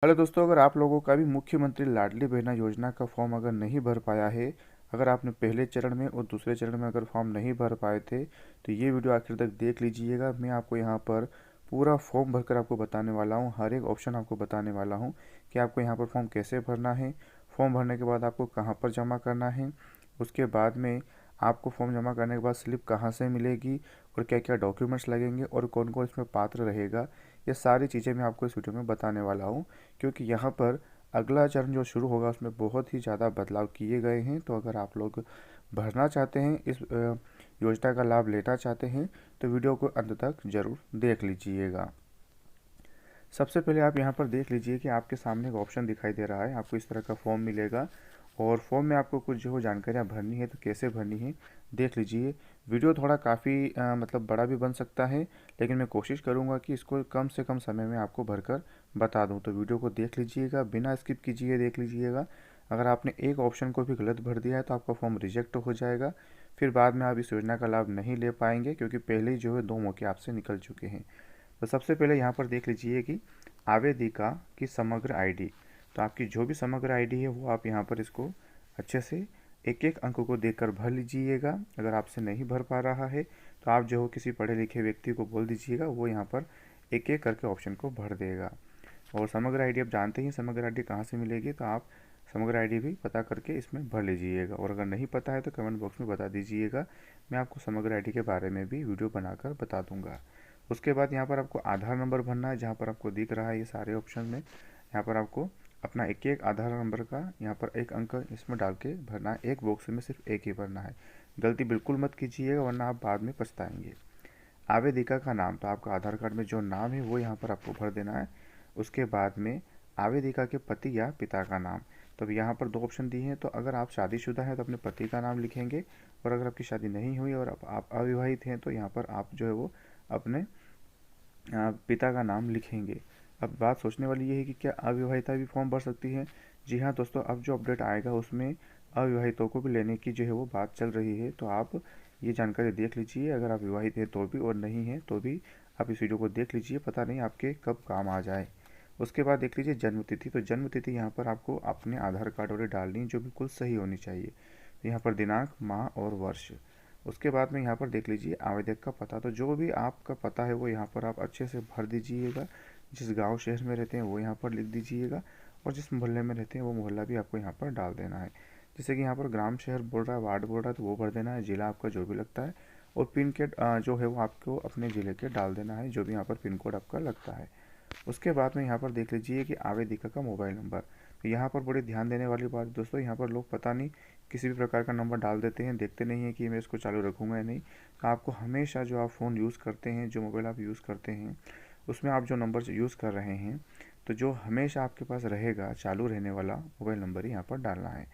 Hello दोस्तों, अगर आप लोगों का भी मुख्यमंत्री लाडली बहना योजना का फॉर्म अगर नहीं भर पाया है, अगर आपने पहले चरण में और दूसरे चरण में अगर फॉर्म नहीं भर पाए थे, तो ये वीडियो आखिर तक देख लीजिएगा। मैं आपको यहाँ पर पूरा फॉर्म भरकर आपको बताने वाला हूँ, हर एक ऑप्शन आपको बताने वाला हूँ कि आपको यहाँ पर फॉर्म कैसे भरना है, फॉर्म भरने के बाद आपको कहाँ पर जमा करना है, उसके बाद में आपको फॉर्म जमा करने के बाद स्लिप कहाँ से मिलेगी और क्या क्या डॉक्यूमेंट्स लगेंगे और कौन कौन इसमें पात्र रहेगा, ये सारी चीज़ें मैं आपको इस वीडियो में बताने वाला हूँ। क्योंकि यहाँ पर अगला चरण जो शुरू होगा उसमें बहुत ही ज़्यादा बदलाव किए गए हैं। तो अगर आप लोग भरना चाहते हैं, इस योजना का लाभ लेना चाहते हैं, तो वीडियो को अंत तक ज़रूर देख लीजिएगा। सबसे पहले आप यहाँ पर देख लीजिए कि आपके सामने एक ऑप्शन दिखाई दे रहा है, आपको इस तरह का फॉर्म मिलेगा और फॉर्म में आपको कुछ जो जानकारियाँ भरनी है, तो कैसे भरनी है देख लीजिए। वीडियो थोड़ा काफ़ी मतलब बड़ा भी बन सकता है, लेकिन मैं कोशिश करूँगा कि इसको कम से कम समय में आपको भरकर बता दूँ। तो वीडियो को देख लीजिएगा, बिना स्किप कीजिए देख लीजिएगा। अगर आपने एक ऑप्शन को भी गलत भर दिया है तो आपका फॉर्म रिजेक्ट हो जाएगा, फिर बाद में आप इस योजना का लाभ नहीं ले पाएंगे, क्योंकि पहले ही जो है 2 मौके आपसे निकल चुके हैं। तो सबसे पहले यहाँ पर देख लीजिए कि आवेदिका की समग्र आईडी। तो आपकी जो भी समग्र आईडी है वो आप यहाँ पर इसको अच्छे से एक एक अंक को देखकर भर लीजिएगा। अगर आपसे नहीं भर पा रहा है तो आप जो हो किसी पढ़े लिखे व्यक्ति को बोल दीजिएगा, वो यहाँ पर एक एक करके ऑप्शन को भर देगा। और समग्र आईडी आप जानते ही समग्र आईडी कहाँ से मिलेगी, तो आप समग्र आईडी भी पता करके इसमें भर लीजिएगा। और अगर नहीं पता है तो कमेंट बॉक्स में बता दीजिएगा, मैं आपको समग्र आईडी के बारे में भी वीडियो बनाकर बता दूंगा। उसके बाद यहाँ पर आपको आधार नंबर भरना है, जहाँ पर आपको दिख रहा है ये सारे ऑप्शन में। यहाँ पर आपको अपना एक एक आधार नंबर का यहाँ पर एक अंक इसमें डाल के भरना है। एक बॉक्स में सिर्फ एक ही भरना है, गलती बिल्कुल मत कीजिएगा वरना आप बाद में पछताएंगे। आवेदिका का नाम, तो आपका आधार कार्ड में जो नाम है वो यहाँ पर आपको भर देना है। उसके बाद में आवेदिका के पति या पिता का नाम। तो अब यहाँ पर 2 ऑप्शन दिए हैं, तो अगर आप शादीशुदा हैं तो अपने पति का नाम लिखेंगे, और अगर आपकी शादी नहीं हुई और आप अविवाहित हैं तो यहाँ पर आप जो है वो अपने पिता का नाम लिखेंगे। अब बात सोचने वाली ये है कि क्या अविवाहिता भी फॉर्म भर सकती है। जी हाँ दोस्तों, अब जो अपडेट आएगा उसमें अविवाहितों को भी लेने की जो है वो बात चल रही है। तो आप ये जानकारी देख लीजिए, अगर आप विवाहित हैं तो भी और नहीं हैं तो भी आप इस वीडियो को देख लीजिए, पता नहीं आपके कब काम आ जाए। उसके बाद देख लीजिए जन्म तिथि। तो जन्म तिथि यहाँ पर आपको अपने आधार कार्ड वाले डालनी जो बिल्कुल सही होनी चाहिए। तो यहाँ पर दिनांक, माह और वर्ष। उसके बाद में यहाँ पर देख लीजिए आवेदक का पता। तो जो भी आपका पता है वो यहाँ पर आप अच्छे से भर दीजिएगा। जिस गांव शहर में रहते हैं वो यहाँ पर लिख दीजिएगा, और जिस मोहल्ले में रहते हैं वो मोहल्ला भी आपको यहाँ पर डाल देना है। जैसे कि यहाँ पर ग्राम शहर बोल रहा है, वार्ड बोल रहा है, तो वो भर देना है। जिला आपका जो भी लगता है, और पिन कोड जो है वो आपको अपने ज़िले के डाल देना है, जो भी यहाँ पर पिन कोड आपका लगता है। उसके बाद में यहाँ पर देख लीजिए कि आवेदिका का मोबाइल नंबर। तो यहाँ पर बड़े ध्यान देने वाली बात दोस्तों, यहाँ पर लोग पता नहीं किसी भी प्रकार का नंबर डाल देते हैं, देखते नहीं है कि मैं इसको चालू रखूँगा या नहीं। तो आपको हमेशा जो आप फ़ोन यूज़ करते हैं, जो मोबाइल आप यूज़ करते हैं, उसमें आप जो नंबर यूज़ कर रहे हैं, तो जो हमेशा आपके पास रहेगा चालू रहने वाला मोबाइल नंबर ही यहाँ पर डालना है।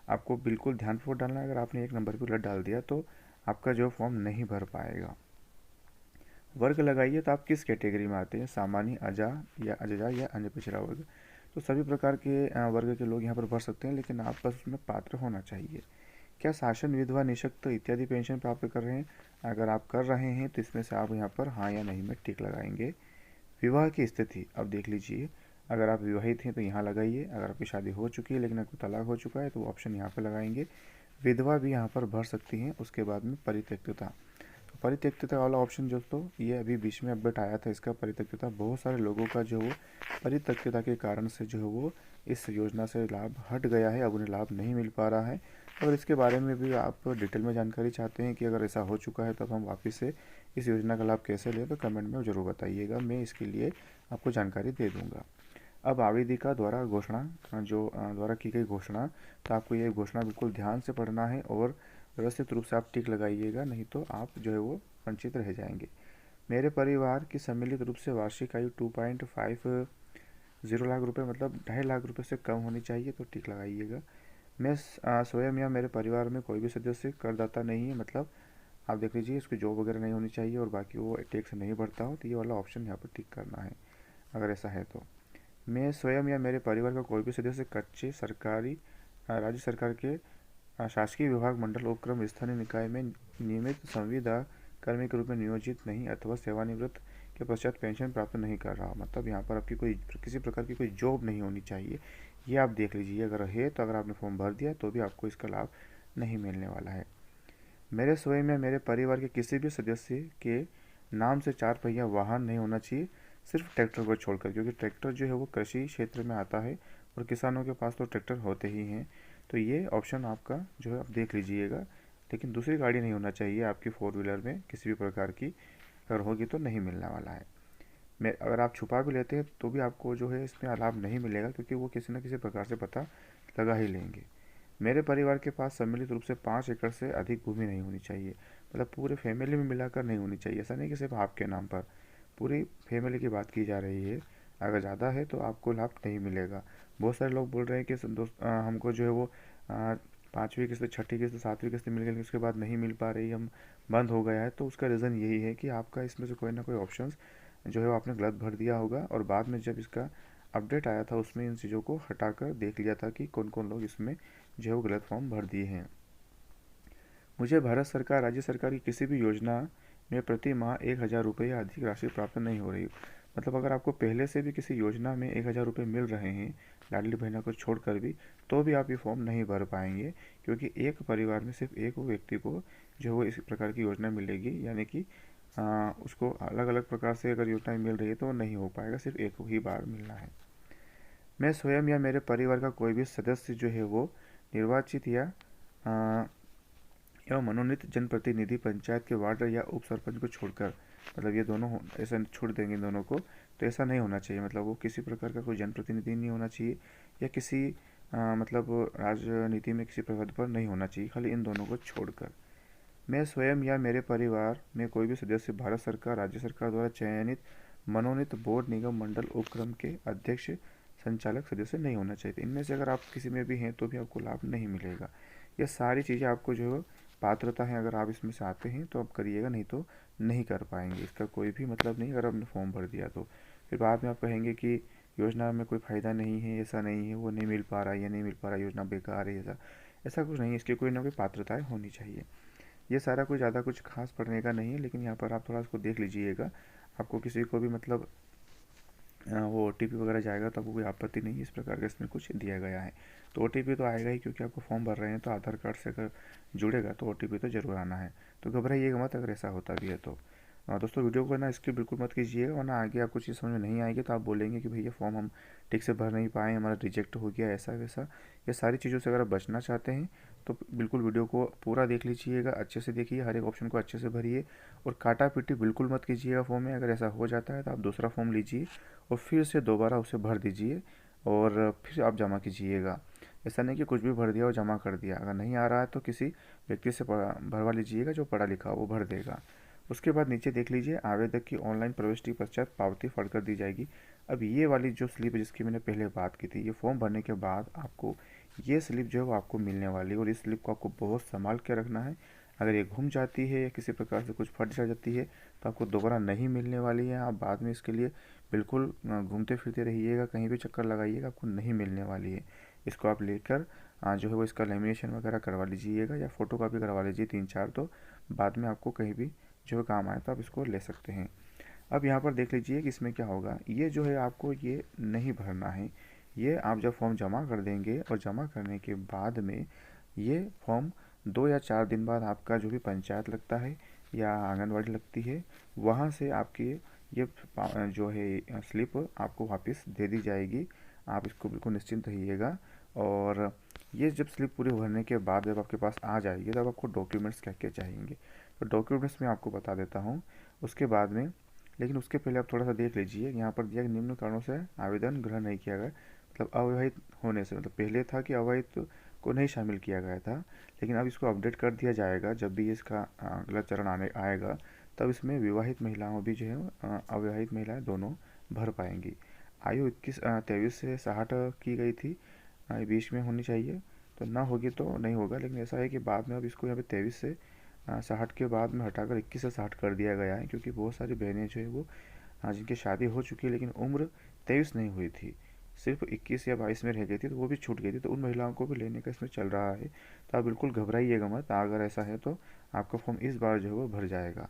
आपको बिल्कुल ध्यानपूर्वक डालना है। अगर आपने एक नंबर भी गलत डाल दिया तो आपका जो फॉर्म नहीं भर पाएगा। वर्ग लगाइए, तो आप किस कैटेगरी में आते हैं, सामान्य, अजा या अजजा या अन्य पिछड़ा वर्ग। तो सभी प्रकार के वर्ग के लोग यहाँ पर भर सकते हैं, लेकिन आप बस उसमें पात्र होना चाहिए। क्या शासन, विधवा, निःशक्त इत्यादि पेंशन प्राप्त कर रहे हैं। अगर आप कर रहे हैं तो इसमें से आप यहाँ पर हाँ या नहीं में टिक लगाएंगे। विवाह की स्थिति, अब देख लीजिए, अगर आप विवाहित हैं तो यहाँ लगाइए, अगर आपकी शादी हो चुकी है लेकिन आपको तलाक हो चुका है तो वो ऑप्शन यहाँ पर लगाएंगे। विधवा भी यहाँ पर भर सकती हैं। उसके बाद में परित्यक्तता। परित्यक्तता वाला ऑप्शन दोस्तों ये अभी बीच में अपडेट आया था इसका। परित्यक्तता बहुत सारे लोगों का जो वो परित्यक्तता के कारण से जो है वो इस योजना से लाभ हट गया है, अब उन्हें लाभ नहीं मिल पा रहा है। और इसके बारे में भी आप डिटेल में जानकारी चाहते हैं कि अगर ऐसा हो चुका है तो अब हम वापस से इस योजना का लाभ कैसे लें, तो कमेंट में ज़रूर बताइएगा, मैं इसके लिए आपको जानकारी दे दूँगा। अब आवेदिका द्वारा घोषणा जो द्वारा की गई घोषणा, तो आपको ये घोषणा बिल्कुल ध्यान से पढ़ना है और व्यवस्थित रूप से आप टिक लगाइएगा, नहीं तो आप जो है वो वंचित रह जाएंगे। मेरे परिवार की सम्मिलित रूप से वार्षिक आयु 2.50 लाख रुपए मतलब 2.5 लाख रुपए से कम होनी चाहिए, तो टिक लगाइएगा। मैं स्वयं या मेरे परिवार में कोई भी सदस्य करदाता नहीं है, मतलब आप देख लीजिए इसकी जॉब वगैरह नहीं होनी चाहिए और बाकी वो टैक्स नहीं भरता हो, तो ये वाला ऑप्शन यहाँ पर टिक करना है अगर ऐसा है तो। मैं स्वयं या मेरे परिवार का कोई भी सदस्य कच्चे सरकारी राज्य सरकार के शासकीय विभाग, मंडल, उपक्रम, स्थानीय निकाय में नियमित संविदा कर्मी के रूप में नियोजित नहीं अथवा सेवानिवृत्त के पश्चात पेंशन प्राप्त नहीं कर रहा, मतलब यहाँ पर आपकी कोई किसी प्रकार की कोई जॉब नहीं होनी चाहिए, ये आप देख लीजिए। अगर है तो अगर आपने फॉर्म भर दिया तो भी आपको इसका लाभ नहीं मिलने वाला है। मेरे स्वयं या मेरे परिवार के किसी भी सदस्य के नाम से 4 पहिया वाहन नहीं होना चाहिए, सिर्फ ट्रैक्टर को छोड़कर, क्योंकि ट्रैक्टर जो है वो कृषि क्षेत्र में आता है और किसानों के पास तो ट्रैक्टर होते ही हैं। तो ये ऑप्शन आपका जो है आप देख लीजिएगा, लेकिन दूसरी गाड़ी नहीं होना चाहिए आपकी 4 व्हीलर में किसी भी प्रकार की, अगर होगी तो नहीं मिलने वाला है। मैं अगर आप छुपा भी लेते हैं तो भी आपको जो है इसमें लाभ नहीं मिलेगा, क्योंकि वो किसी न किसी प्रकार से पता लगा ही लेंगे। मेरे परिवार के पास सम्मिलित रूप से 5 एकड़ से अधिक भूमि नहीं होनी चाहिए, मतलब पूरे फैमिली में मिलाकर नहीं होनी चाहिए, ऐसा नहीं कि सिर्फ आपके नाम पर, पूरी फैमिली की बात की जा रही है। अगर ज़्यादा है तो आपको लाभ नहीं मिलेगा। बहुत सारे लोग बोल रहे हैं कि हमको जो है वो 5वीं किस्त, 6ठी किस्त, 7वीं किस्त मिल गई, उसके बाद नहीं मिल पा रही, हम बंद हो गया है। तो उसका रीज़न यही है कि आपका इसमें से कोई ना कोई ऑप्शन जो है वो आपने गलत भर दिया होगा, और बाद में जब इसका अपडेट आया था उसमें इन चीज़ों को हटाकर देख लिया था कि कौन कौन लोग इसमें जो है वो गलत फॉर्म भर दिए हैं। मुझे भारत सरकार, राज्य सरकार की किसी भी योजना में प्रति माह 1,000 रुपये या अधिक राशि प्राप्त नहीं हो रही, मतलब अगर आपको पहले से भी किसी योजना में 1,000 रुपये मिल रहे हैं लाडली बहना को छोड़कर भी, तो भी आप ये फॉर्म नहीं भर पाएंगे, क्योंकि एक परिवार में सिर्फ एक व्यक्ति को जो है इस प्रकार की योजना मिलेगी, यानी कि उसको अलग अलग प्रकार से अगर योजनाएं मिल रही है तो वो नहीं हो पाएगा, सिर्फ एक ही बार मिलना है। मैं स्वयं या मेरे परिवार का कोई भी सदस्य जो है वो निर्वाचित या एवं मनोनीत जनप्रतिनिधि पंचायत के वार्ड या उप सरपंच को छोड़कर, मतलब ये दोनों ऐसा छोड़ देंगे इन दोनों को, तो ऐसा नहीं होना चाहिए, मतलब वो किसी प्रकार का कोई जनप्रतिनिधि नहीं होना चाहिए या किसी मतलब राजनीति में किसी पद पर नहीं होना चाहिए, खाली इन दोनों को छोड़कर। मैं स्वयं या मेरे परिवार में कोई भी सदस्य भारत सरकार, राज्य सरकार द्वारा चयनित मनोनीत बोर्ड, निगम, मंडल, उपक्रम के अध्यक्ष, संचालक सदस्य नहीं होना चाहिए। इनमें से अगर आप किसी में भी हैं तो भी आपको लाभ नहीं मिलेगा। ये सारी चीज़ें आपको जो है पात्रता है, अगर आप इसमें से आते हैं तो आप करिएगा, नहीं तो नहीं कर पाएंगे। इसका कोई भी मतलब नहीं अगर आपने फॉर्म भर दिया तो। फिर बाद में आप कहेंगे कि योजना में कोई फ़ायदा नहीं है, ऐसा नहीं है, वो नहीं मिल पा रहा है, ये नहीं मिल पा रहा, योजना बेकार है, ऐसा ऐसा कुछ नहीं है। इसकी कोई ना कोई पात्रताएँ होनी चाहिए। ये सारा कुछ ज़्यादा कुछ खास पढ़ने का नहीं है, लेकिन यहाँ पर आप थोड़ा इसको देख लीजिएगा। आपको किसी को भी मतलब वो OTP वगैरह जाएगा तो आपको कोई आपत्ति नहीं है, इस प्रकार का इसमें कुछ दिया गया है। तो OTP तो आएगा ही, क्योंकि आपको फॉर्म भर रहे हैं तो आधार कार्ड से अगर जुड़ेगा तो OTP तो ज़रूर आना है। तो घबराइएगा मत अगर ऐसा होता भी है तो। दोस्तों वीडियो को ना स्किप बिल्कुल मत कीजिएगा, वरना आगे आपको चीज़ समझ में नहीं आएगी तो आप बोलेंगे कि भैया फॉर्म हम ठीक से भर नहीं पाए, हमारा रिजेक्ट हो गया, ऐसा वैसा। ये सारी चीज़ों से अगर आप बचना चाहते हैं तो बिल्कुल वीडियो को पूरा देख लीजिएगा, अच्छे से देखिए, हर एक ऑप्शन को अच्छे से भरिए और काटा पीटी बिल्कुल मत कीजिएगा फॉर्म में। अगर ऐसा हो जाता है तो आप दूसरा फॉर्म लीजिए और फिर से दोबारा उसे भर दीजिए और फिर आप जमा कीजिएगा। ऐसा नहीं कि कुछ भी भर दिया और जमा कर दिया। अगर नहीं आ रहा है तो किसी व्यक्ति से भरवा लीजिएगा जो पढ़ा लिखा वो भर देगा। उसके बाद नीचे देख लीजिए, आवेदक की ऑनलाइन प्रविष्टि पश्चात पावती फटकर दी जाएगी। अब ये वाली जो स्लिप है जिसकी मैंने पहले बात की थी, ये फॉर्म भरने के बाद आपको ये स्लिप जो है वो आपको मिलने वाली है, और इस स्लिप को आपको बहुत संभाल के रखना है। अगर ये घूम जाती है या किसी प्रकार से कुछ फट जाती है तो आपको दोबारा नहीं मिलने वाली है। आप बाद में इसके लिए बिल्कुल घूमते फिरते रहिएगा, कहीं भी चक्कर लगाइएगा, आपको नहीं मिलने वाली है। इसको आप लेकर जो है वो इसका लेमिनेशन वगैरह करवा लीजिएगा या फ़ोटो कापी करवा लीजिए 3-4, तो बाद में आपको कहीं भी जो है काम आए तो आप इसको ले सकते हैं। अब यहाँ पर देख लीजिए कि इसमें क्या होगा। ये जो है आपको ये नहीं भरना है। ये आप जब फॉर्म जमा कर देंगे और जमा करने के बाद में ये फॉर्म 2 या 4 दिन बाद आपका जो भी पंचायत लगता है या आंगनवाड़ी लगती है, वहाँ से आपकी ये जो है स्लिप आपको वापस दे दी जाएगी। आप इसको बिल्कुल निश्चिंत रहिएगा। और ये जब स्लिप पूरी भरने के बाद जब आपके पास आ जाएगी तब आपको डॉक्यूमेंट्स क्या क्या चाहिए, तो डॉक्यूमेंट्स मैं आपको बता देता हूँ उसके बाद में। लेकिन उसके पहले आप थोड़ा सा देख लीजिए, यहाँ पर दिया निम्न कारणों से आवेदन ग्रहण नहीं किया गया, मतलब अविवाहित होने से, मतलब पहले था कि अविवाहित को नहीं शामिल किया गया था, लेकिन अब इसको अपडेट कर दिया जाएगा। जब भी इसका अगला चरण आने आएगा तब इसमें विवाहित महिलाओं भी जो है अविवाहित महिलाएं दोनों भर पाएंगी। आयु 23 से 60 की गई थी, 20 में होनी चाहिए, तो ना होगी तो नहीं होगा। लेकिन ऐसा है कि बाद में अब इसको यहाँ पे 23 से 60 के बाद में हटाकर 21 से 60 कर दिया गया है, क्योंकि बहुत सारी बहनें जो है वो जिनकी शादी हो चुकी है लेकिन उम्र 23 नहीं हुई थी, सिर्फ 21 या 22 में रह गई थी, तो वो भी छूट गई थी, तो उन महिलाओं को भी लेने का इसमें चल रहा है। तो आप बिल्कुल घबराइएगा मत, अगर ऐसा है तो आपका फॉर्म इस बार जो है वो भर जाएगा।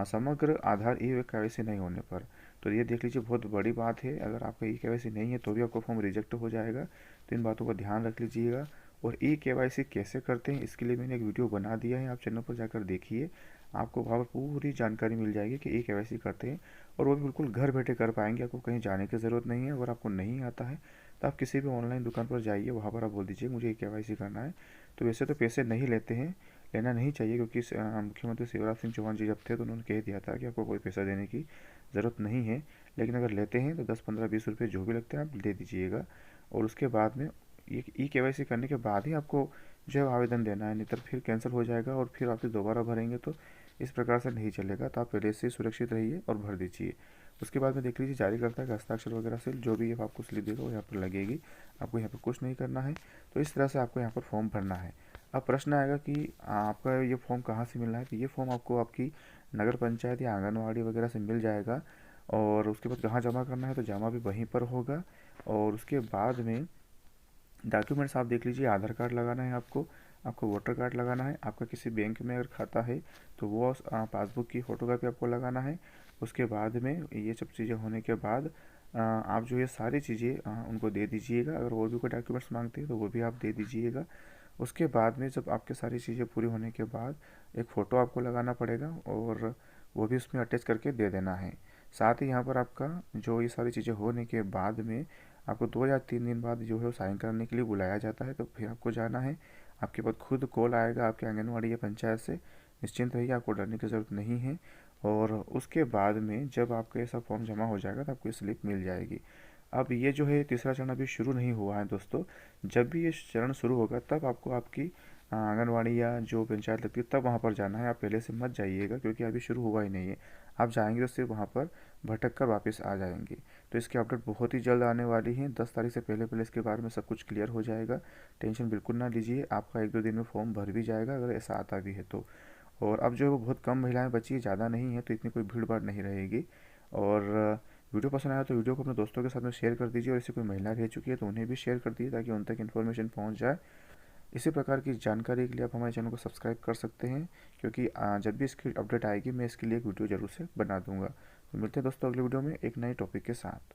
समग्र आधार ई केवाईसी नहीं होने पर। तो ये देख लीजिए, बहुत बड़ी बात है। अगर आपका ई केवाईसी नहीं है तो भी आपका फॉर्म रिजेक्ट हो जाएगा। तो इन बातों का ध्यान रख लीजिएगा। और ई केवाईसी कैसे करते हैं इसके लिए मैंने एक वीडियो बना दिया है, आप चैनल पर जाकर देखिए, आपको वहाँ पर पूरी जानकारी मिल जाएगी कि ई केवाईसी करते हैं। और वो भी बिल्कुल घर बैठे कर पाएंगे, आपको कहीं जाने की ज़रूरत नहीं है। अगर आपको नहीं आता है तो आप किसी भी ऑनलाइन दुकान पर जाइए, वहाँ पर आप बोल दीजिए मुझे ई केवाईसी करना है। तो वैसे तो पैसे नहीं लेते हैं, लेना नहीं चाहिए, क्योंकि मुख्यमंत्री शिवराज सिंह चौहान जी जब थे तो उन्होंने कह दिया था कि आपको कोई पैसा देने की ज़रूरत नहीं है। लेकिन अगर लेते हैं तो 10, 15, 20 रुपये जो भी लगते हैं आप दे दीजिएगा। और उसके बाद में ये ई केवाईसी करने के बाद ही आपको जो है आवेदन देना है, नहीं तो फिर कैंसिल हो जाएगा और फिर आप दोबारा भरेंगे तो इस प्रकार से नहीं चलेगा। तो आप पहले से सुरक्षित रहिए और भर दीजिए। उसके बाद में देख लीजिए जारीकर्ता का हस्ताक्षर वगैरह से जो भी आपको स्लिप देगा वो यहाँ पर लगेगी, आपको यहाँ पर कुछ नहीं करना है। तो इस तरह से आपको यहाँ पर फॉर्म भरना है। अब प्रश्न आएगा कि आपका ये फॉर्म कहाँ से मिलना है। तो ये फॉर्म आपको आपकी नगर पंचायत या आंगनवाड़ी वगैरह से मिल जाएगा। और उसके बाद कहाँ जमा करना है, तो जमा भी वहीं पर होगा। और उसके बाद में डॉक्यूमेंट्स आप देख लीजिए, आधार कार्ड लगाना है आपको, आपको वोटर कार्ड लगाना है, आपका किसी बैंक में अगर खाता है तो वो पासबुक की फ़ोटोकॉपी आपको लगाना है। उसके बाद में ये सब चीज़ें होने के बाद आप जो ये सारी चीज़ें उनको दे दीजिएगा। अगर और भी कोई डॉक्यूमेंट्स मांगते हैं तो वो भी आप दे दीजिएगा। उसके बाद में जब आपके सारी चीज़ें पूरी होने के बाद एक फ़ोटो आपको लगाना पड़ेगा और वो भी उसमें अटैच करके दे देना है। साथ ही यहाँ पर आपका जो ये सारी चीज़ें होने के बाद में आपको 2 या 3 दिन बाद जो है वो साइन कराने के लिए बुलाया जाता है। तो फिर आपको जाना है, आपके पास खुद कॉल आएगा आपके आंगनवाड़ी या पंचायत से। निश्चिंत रहिए, आपको डरने की ज़रूरत नहीं है। और उसके बाद में जब आपका ये सब फॉर्म जमा हो जाएगा तो आपको स्लिप मिल जाएगी। अब ये जो है तीसरा चरण अभी शुरू नहीं हुआ है दोस्तों। जब भी ये चरण शुरू होगा तब आपको आपकी आंगनवाड़ी या जो पंचायत लगती है तब वहाँ पर जाना है। आप पहले से मत जाइएगा, क्योंकि अभी शुरू हुआ ही नहीं है। आप जाएंगे तो सिर्फ वहाँ पर भटक कर वापस आ जाएंगे। तो इसकी अपडेट बहुत ही जल्द आने वाली है। 10 तारीख से पहले पहले इसके बारे में सब कुछ क्लियर हो जाएगा। टेंशन बिल्कुल ना लीजिए, आपका 1-2 दिन में फॉर्म भर भी जाएगा अगर ऐसा आता भी है तो। और अब जो है वो बहुत कम महिलाएं बची है, ज़्यादा नहीं है, तो इतनी कोई भीड़ भाड़ नहीं रहेगी। और वीडियो पसंद आया तो वीडियो को अपने दोस्तों के साथ में शेयर कर दीजिए। और ऐसी कोई महिला रह चुकी है तो उन्हें भी शेयर कर दीजिए ताकि उन तक इन्फॉर्मेशन पहुंच जाए। इसी प्रकार की जानकारी के लिए आप हमारे चैनल को सब्सक्राइब कर सकते हैं, क्योंकि जब भी इसकी अपडेट आएगी मैं इसके लिए एक वीडियो ज़रूर से बना दूंगा। तो मिलते हैं दोस्तों अगले वीडियो में एक नए टॉपिक के साथ।